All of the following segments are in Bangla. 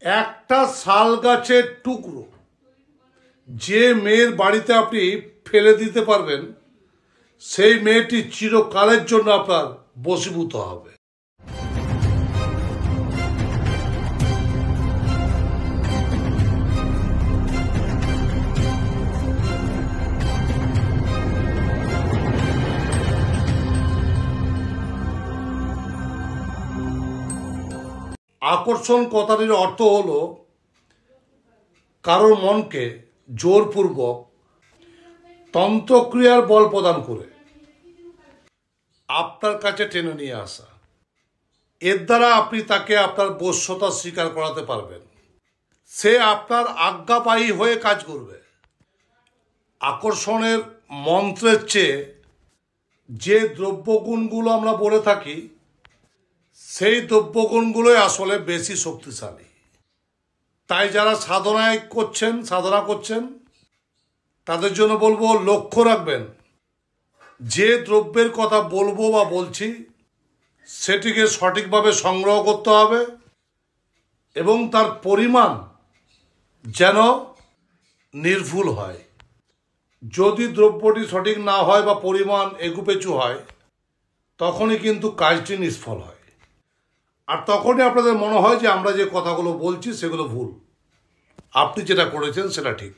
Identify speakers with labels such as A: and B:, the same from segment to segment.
A: একটা শাল গাছের টুকরো যে মেয়ের বাড়িতে আপনি ফেলে দিতে পারবেন, সেই মেয়েটি চিরকালের জন্য আপনার বশীভূত হবে। আকর্ষণ কথাটির অর্থ হলো কারোর মনকে জোরপূর্বক তন্ত্রক্রিয়ার বল প্রদান করে আপনার কাছে টেনে নিয়ে আসা। এর দ্বারা আপনি তাকে আপনার বশ্যতা স্বীকার করাতে পারবেন। সে আপনার আজ্ঞাপায়ী হয়ে কাজ করবে। আকর্ষণের মন্ত্রের চেয়ে যে দ্রব্যগুণগুলো আমরা বলে থাকি, সেই দ্রব্যগুণগুলোই আসলে বেশি শক্তিশালী। তাই যারা সাধনা করছেন তাদের জন্য বলবো, লক্ষ্য রাখবেন যে দ্রব্যের কথা বলবো বা বলছি সেটিকে সঠিকভাবে সংগ্রহ করতে হবে এবং তার পরিমাণ যেন নির্ভুল হয়। যদি দ্রব্যটি সঠিক না হয় বা পরিমাণ এগুপেচু হয়, তখনই কিন্তু কাজটি নিষ্ফল হয়। আর তখনই আপনাদের মনে হয় যে আমরা যে কথাগুলো বলছি সেগুলো ভুল। আপনি যেটা করেছেন সেটা ঠিক।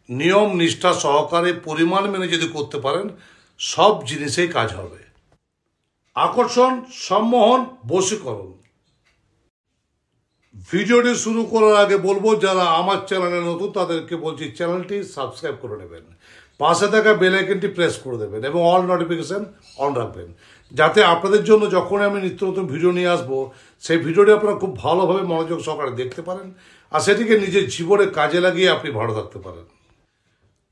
A: নিয়ম নিষ্ঠা সহকারে পরিমাণ মেনে যদি করতে পারেন, সব জিনিসেই কাজ হবে। আকর্ষণ, সম্মোহন, বশীকরণ। ভিডিওটি শুরু করার আগে বলবো, যারা আমার চ্যানেলে নতুন তাদেরকে বলছি চ্যানেলটি সাবস্ক্রাইব করে নেবেন, পাশে থাকা বেল আইকনটি প্রেস করে দেবেন এবং অল নোটিফিকেশন অন রাখবেন, যাতে আপনাদের জন্য যখন আমি নিত্য নতুন ভিডিও নিয়ে আসবো, সেই ভিডিওটি আপনারা খুব ভালোভাবে মনোযোগ সহকারে দেখতে পারেন আর সেটিকে নিজের জীবনে কাজে লাগিয়ে আপনি ভালো থাকতে পারেন।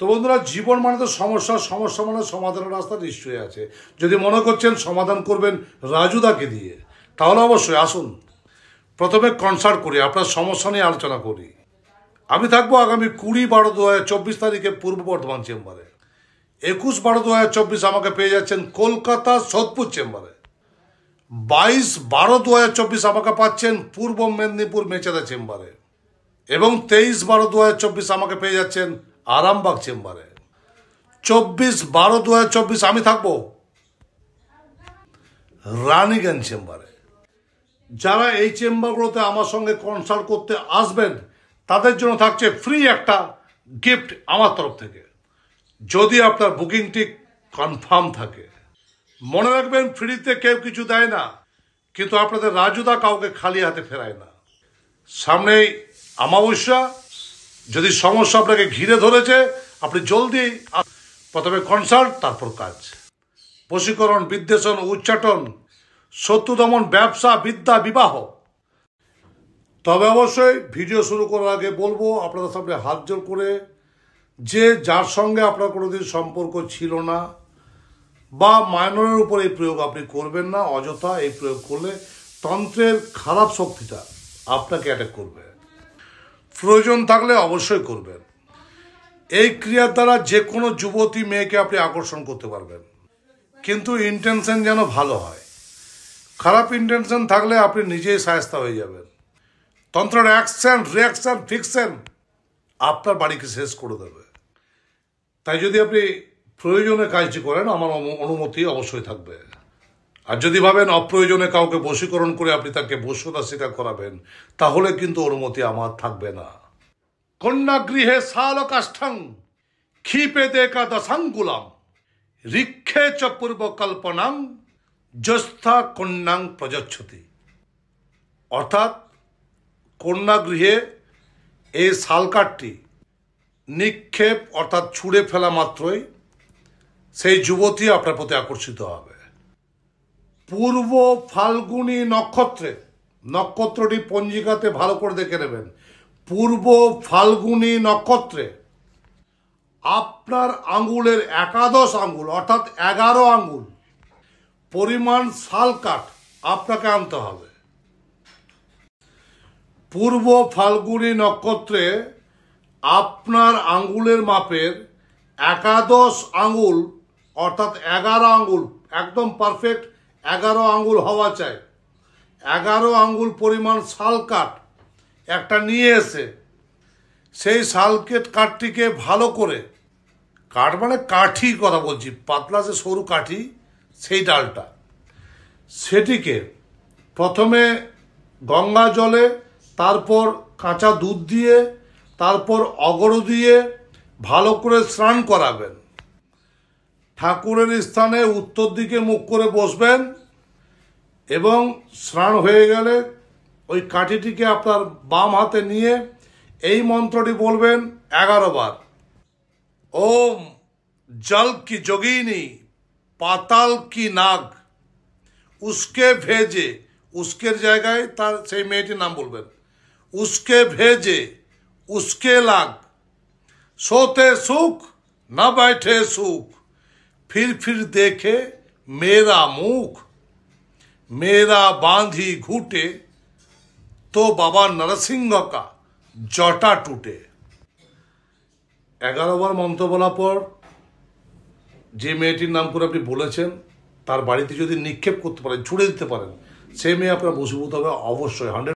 A: তো বন্ধুরা, জীবন মানে তো সমস্যা মানে সমাধানের রাস্তা নিশ্চয়ই আছে। যদি মনে করছেন সমাধান করবেন রাজুদাকে দিয়ে, তাহলে অবশ্যই আসুন। প্রথমে কনসাল্ট করি, আপনার সমস্যা নিয়ে আলোচনা করি। আমি থাকবো আগামী 20/12/2024 তারিখে পূর্ব বর্ধমান চেম্বারে। 21/12/2024 আমাকে পেয়ে যাচ্ছেন কলকাতা সোদপুর চেম্বারে। 22/12/2024 আমাকে পাচ্ছেন পূর্ব মেদিনীপুর মেচেদা চেম্বারে এবং 23/12/2024 আমাকে পেয়ে যাচ্ছেন আরামবাগ চেম্বারে। 24/12/2024 আমি থাকবো রানীগঞ্জ চেম্বারে। যারা এই চেম্বারগুলোতে আমার সঙ্গে কনসাল্ট করতে আসবেন, তাদের জন্য থাকছে ফ্রি একটা গিফট আমার তরফ থেকে, যদি আপনার বুকিংটি কনফার্ম থাকে। মনে রাখবেন, ফ্রিতে কেউ কিছু দেয় না, কিন্তু আপনাদের রাজুদা কাউকে খালি হাতে ফেরায় না। সামনেই অমাবস্যা, যদি সমস্যা আপনাকে ঘিরে ধরেছে, আপনি জলদি প্রথমে কনসাল্ট, তারপর কাজ। বশীকরণ, বিদ্বেষণ, উচ্চাটন, শত্রু দমন, ব্যবসা, বিদ্যা, বিবাহ। তবে অবশ্যই ভিডিও শুরু করার আগে বলবো, আপনাদের সামনে হাত জোর করে, যে যার সঙ্গে আপনার কোনোদিন সম্পর্ক ছিল না বা মাইনরের উপর এই প্রয়োগ আপনি করবেন না। অযথা এই প্রয়োগ করলে তন্ত্রের খারাপ শক্তিটা আপনাকে অ্যাটাক করবে। প্রয়োজন থাকলে অবশ্যই করবেন। এই ক্রিয়ার দ্বারা যে কোনো যুবতী মেয়েকে আপনি আকর্ষণ করতে পারবেন, কিন্তু ইন্টেনশন যেন ভালো হয়। খারাপ ইন্টেনশন থাকলে আপনি নিজেই শায়েস্তা হয়ে যাবেন। তন্ত্রের অ্যাকশন, রিয়াকশন, ফিকশন আপনার বাড়িকে শেষ করে দেবে। তাই যদি আপনি প্রয়োজনে কাজটি করেন, আমার অনুমতি অবশ্যই থাকবে। আর যদি ভাবেন অপ্রয়োজনে কাউকে বশীকরণ করে আপনি তাকে বশ্যতা স্বীকার করাবেন, তাহলে কিন্তু অনুমতি আমার থাকবে না। কন্যা গৃহে শালকাষ্ঠং ক্ষিপে দেখা দশাঙ্গুলাম ঋক্ষে চ পূর্ব কল্পনাং জ্যেষ্ঠা কন্যাং প্রযচ্ছতি। অর্থাৎ কন্যা গৃহে এই শালকাঠটি নিক্ষেপ অর্থাৎ ছুঁড়ে ফেলা মাত্রই সেই যুবতী আপনার প্রতি আকর্ষিত হবে। পূর্ব ফাল্গুনী নক্ষত্রটি পঞ্জিকাতে ভালো করে দেখে নেবেন। পূর্ব ফাল্গুনী নক্ষত্রে আপনার আঙ্গুলের একাদশ আঙ্গুল অর্থাৎ 11 আঙ্গুল পরিমাণ শালকাঠ আপনাকে আনতে হবে। পূর্ব ফাল্গুনী নক্ষত্রে আপনার আঙ্গুলের মাপের একাদশ আঙ্গুল অর্থাৎ 11 আঙ্গুল, একদম পারফেক্ট 11 আঙ্গুল হওয়া চাই। 11 আঙ্গুল পরিমাণ শালকাঠ একটা নিয়ে এসে সেই শালকেট কাঠটিকে ভালো করে, কাঠ মানে কাঠি কথা বলছি, পাতলা যে সরু কাঠি, সেই ডালটা, সেটিকে প্রথমে গঙ্গা জলে, তারপর কাঁচা দুধ দিয়ে, তারপর অগরু দিয়ে ভালো করে স্নান করাবেন। ঠাকুরের স্থানে উত্তর দিকে মুখ করে বসবেন এবং স্নান হয়ে গেলে ওই কাঠিটিকে আপনার বাম হাতে নিয়ে এই মন্ত্রটি বলবেন 11 বার। ওম জল কি যোগিনী পাতাল কি নাগ উসকে ভেজে, উস্কের জায়গায় তার সেই মেয়েটির নাম বলবেন, উসকে ভেজে উসকে লাগ सोते सुख न बैठे सुख फिर देखे मेरा मुख मेरा बांधी घूटे तो बाबा नरसिंह का जटा टूटे। 11 বার মন্ত্র বলার পর যে মেয়েটির নাম করে আপনি বলেছেন তার বাড়িতে যদি নিক্ষেপ করতে পারেন, ছুড়ে দিতে পারেন, সেই মেয়ে আপনার বশীভূত হবে অবশ্যই 100।